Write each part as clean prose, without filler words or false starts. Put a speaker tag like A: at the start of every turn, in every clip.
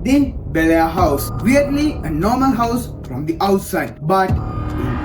A: The Bellaire house. Weirdly, a normal house from the outside, but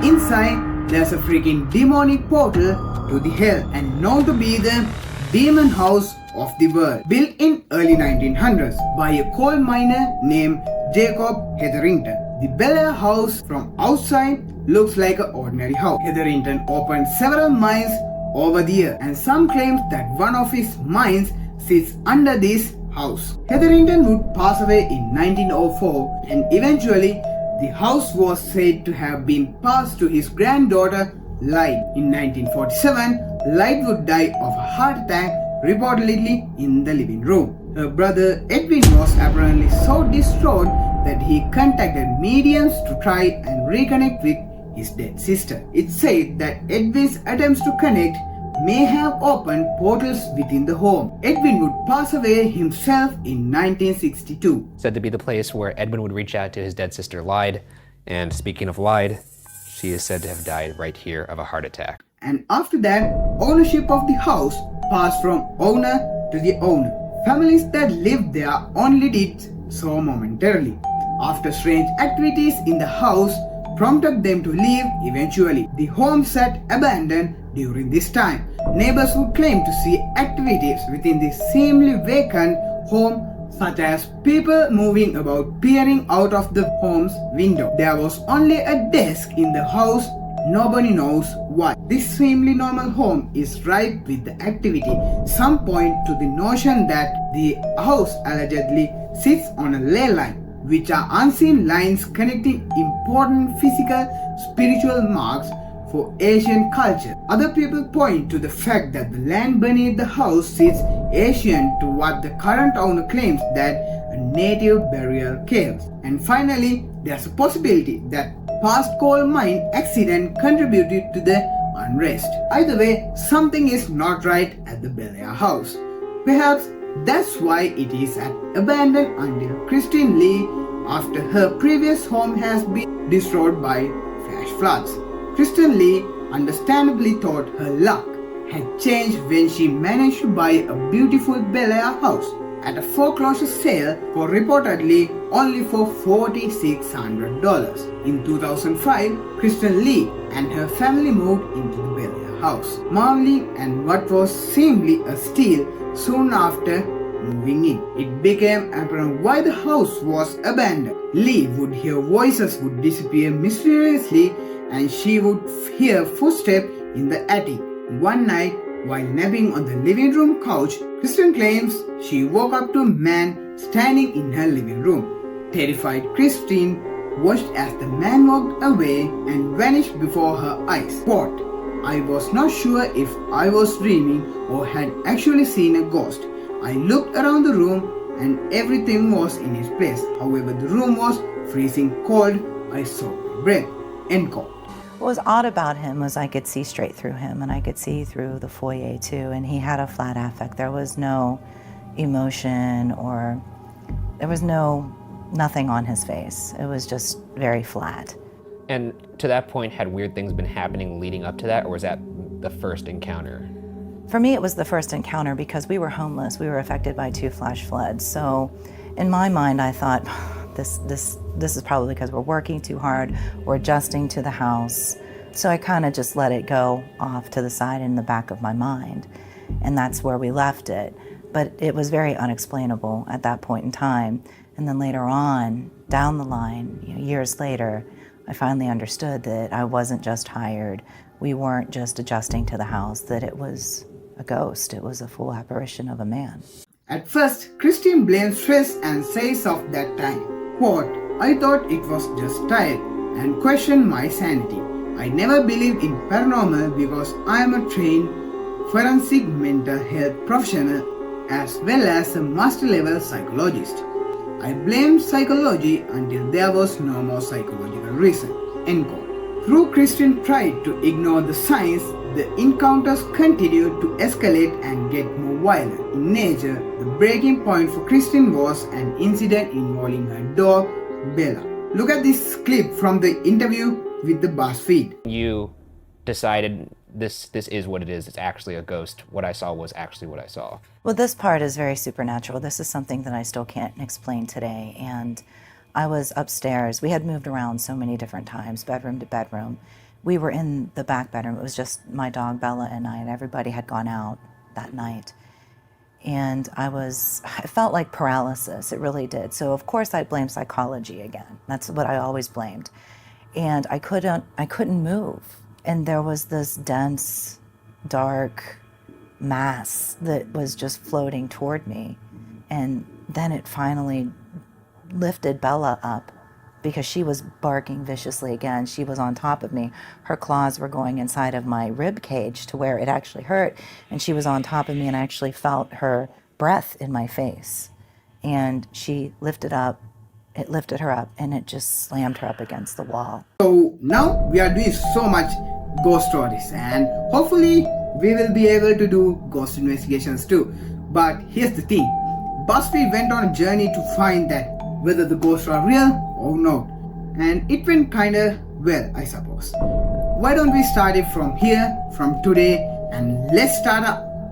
A: inside there's a freaking demonic portal to the hell and known to be the demon house of the world. Built in early 1900s by a coal miner named Jacob Hetherington. The Bellaire house from outside looks like an ordinary house. Hetherington opened several mines over the year, and some claim that one of his mines sits under this house. Hetherington would pass away in 1904, and eventually the house was said to have been passed to his granddaughter Lyde. In 1947, Lyde would die of a heart attack, reportedly in the living room. Her brother Edwin was apparently so distraught that he contacted mediums to try and reconnect with his dead sister. It's said that Edwin's attempts to connect may have opened portals within the home. Edwin would pass away himself in 1962.
B: Said to be the place where Edwin would reach out to his dead sister Lyde. And speaking of Lyde, she is said to have died right here of a heart attack.
A: And after that, ownership of the house passed from owner to the owner. Families that lived there only did so momentarily. After strange activities in the house prompted them to leave eventually. The home sat abandoned during this time. Neighbors would claim to see activities within the seemingly vacant home, such as people moving about peering out of the home's window. There was only a desk in the house, nobody knows why. This seemingly normal home is ripe with the activity. Some point to the notion that the house allegedly sits on a ley line, which are unseen lines connecting important physical, spiritual marks for Asian culture. Other people point to the fact that the land beneath the house sits Asian to what the current owner claims that a native burial caves. And finally, there's a possibility that past coal mine accident contributed to the unrest. Either way, something is not right at the Bellaire house. Perhaps that's why it is abandoned until Christine Lee, after her previous home has been destroyed by flash floods. Christine Lee understandably thought her luck had changed when she managed to buy a beautiful Bellaire house at a foreclosure sale for reportedly only for $4,600. In 2005, Christine Lee and her family moved into the Bellaire house, marveling at what was seemingly a steal. Soon after moving in, it became apparent why the house was abandoned. Lee would hear voices would disappear mysteriously, and she would hear footsteps in the attic. One night, while napping on the living room couch, Kristen claims she woke up to a man standing in her living room. Terrified, Christine watched as the man walked away and vanished before her eyes. Quote, "I was not sure if I was dreaming or had actually seen a ghost. I looked around the room and everything was in its place. However, the room was freezing cold. I saw my breath." End quote.
C: What was odd about him was I could see straight through him, and I could see through the foyer too, and he had a flat affect. There was no emotion, or there was nothing on his face. It was just very flat.
B: And to that point, had weird things been happening leading up to that, or was that the first encounter?
C: For me, it was the first encounter because we were homeless. We were affected by 2 flash floods. So in my mind, I thought, this is probably because we're working too hard, we're adjusting to the house. So I kind of just let it go off to the side in the back of my mind. And that's where we left it. But it was very unexplainable at that point in time. And then later on, down the line, years later, I finally understood that I wasn't just tired. We weren't just adjusting to the house, that it was a ghost. It was a full apparition of a man.
A: At first, Christine blames stress and says of that time, quote, "I thought it was just tired and questioned my sanity. I never believed in paranormal because I am a trained forensic mental health professional as well as a master level psychologist. I blamed psychology until there was no more psychological reason." End quote. Though Christine tried to ignore the signs, the encounters continued to escalate and get more violent. In nature, the breaking point for Christine was an incident involving her dog, Bella. Look at this clip from the interview with the BuzzFeed.
B: You decided this is what it is. It's actually a ghost. What I saw was actually what I saw.
C: Well, this part is very supernatural. This is something that I still can't explain today. And I was upstairs. We had moved around so many different times, bedroom to bedroom. We were in the back bedroom. It was just my dog Bella and I, and everybody had gone out that night. And I felt like paralysis. It really did. So of course I blamed psychology again. That's what I always blamed. And I couldn't move. And there was this dense, dark mass that was just floating toward me. And then it finally lifted Bella up because she was barking viciously again. She was on top of me. Her claws were going inside of my rib cage to where it actually hurt. And she was on top of me, and I actually felt her breath in my face. And she lifted up. It lifted her up, and it just slammed her up against the wall.
A: So now we are doing so much ghost stories, and hopefully we will be able to do ghost investigations too. But here's the thing. BuzzFeed went on a journey to find that whether the ghosts are real or not. And it went kinda well, I suppose. Why don't we start it from here, from today, and let's start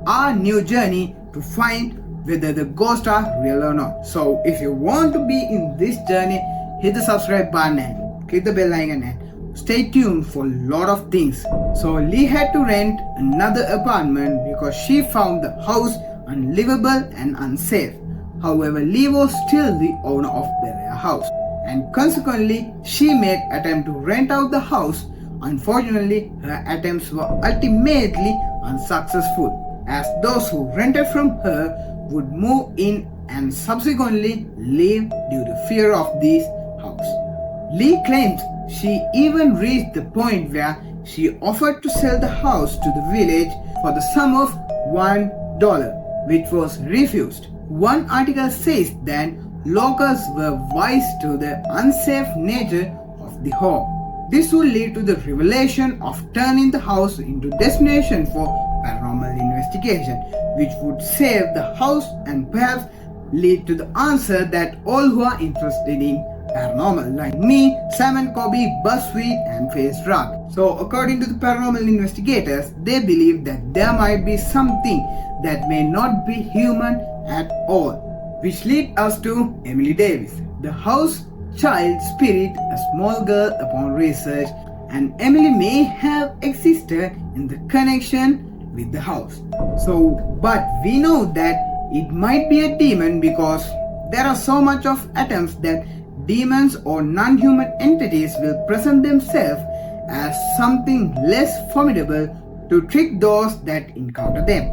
A: our new journey to find whether the ghosts are real or not. So if you want to be in this journey, hit the subscribe button and click the bell icon and stay tuned for a lot of things. So Lee had to rent another apartment because she found the house unlivable and unsafe. However, Lee was still the owner of Bellaire house, and consequently she made attempt to rent out the house. Unfortunately, her attempts were ultimately unsuccessful, as those who rented from her would move in and subsequently leave due to fear of this house. Lee claims she even reached the point where she offered to sell the house to the village for the sum of $1, which was refused. One article says that locals were wise to the unsafe nature of the home. This would lead to the revelation of turning the house into a destination for paranormal investigation, which would save the house and perhaps lead to the answer that all who are interested in paranormal, like me, Sam and Kobe, BuzzFeed, and Face Drug. So according to the paranormal investigators, they believe that there might be something that may not be human at all, which lead us to Emily Davis, the house child spirit, a small girl upon research, and Emily may have existed in the connection with the house. So, but we know that it might be a demon because there are so much of attempts that demons or non-human entities will present themselves as something less formidable to trick those that encounter them.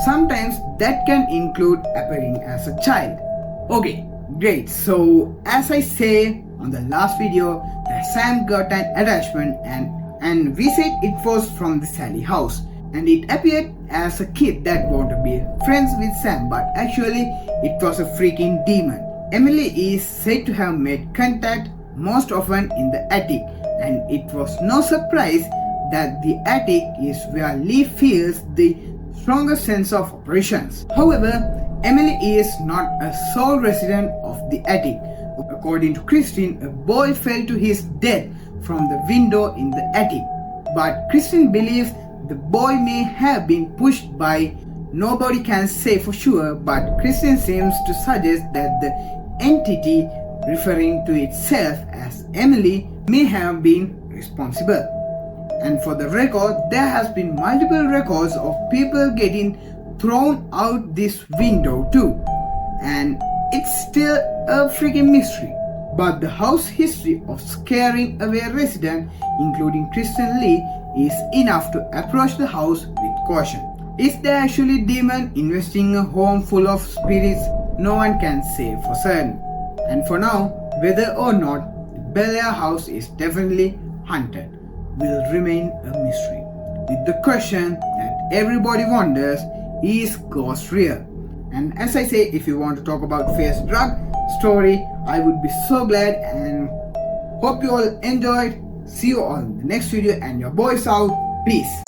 A: Sometimes that can include appearing as a child. Okay, great. So as I say on the last video, that Sam got an attachment and we said it was from the Sally house, and it appeared as a kid that wanted to be friends with Sam, but actually it was a freaking demon. Emily is said to have made contact most often in the attic, and it was no surprise that the attic is where Lee feels the strongest sense of operations. However, Emily is not a sole resident of the attic. According to Christine, a boy fell to his death from the window in the attic, but Christine believes the boy may have been pushed by. Nobody can say for sure, but Christine seems to suggest that the entity referring to itself as Emily may have been responsible. And for the record, there has been multiple records of people getting thrown out this window too, and it's still a freaking mystery. But the house history of scaring away a resident, including Kristen Lee, is enough to approach the house with caution. Is there actually demon investing a home full of spirits? No one can say for certain. And for now, whether or not the Bellaire house is definitely haunted will remain a mystery, with the question that everybody wonders, is ghost real? And as I say, if you want to talk about Face Drug story, I would be so glad, and hope you all enjoyed. See you on the next video, and your boys out. Peace.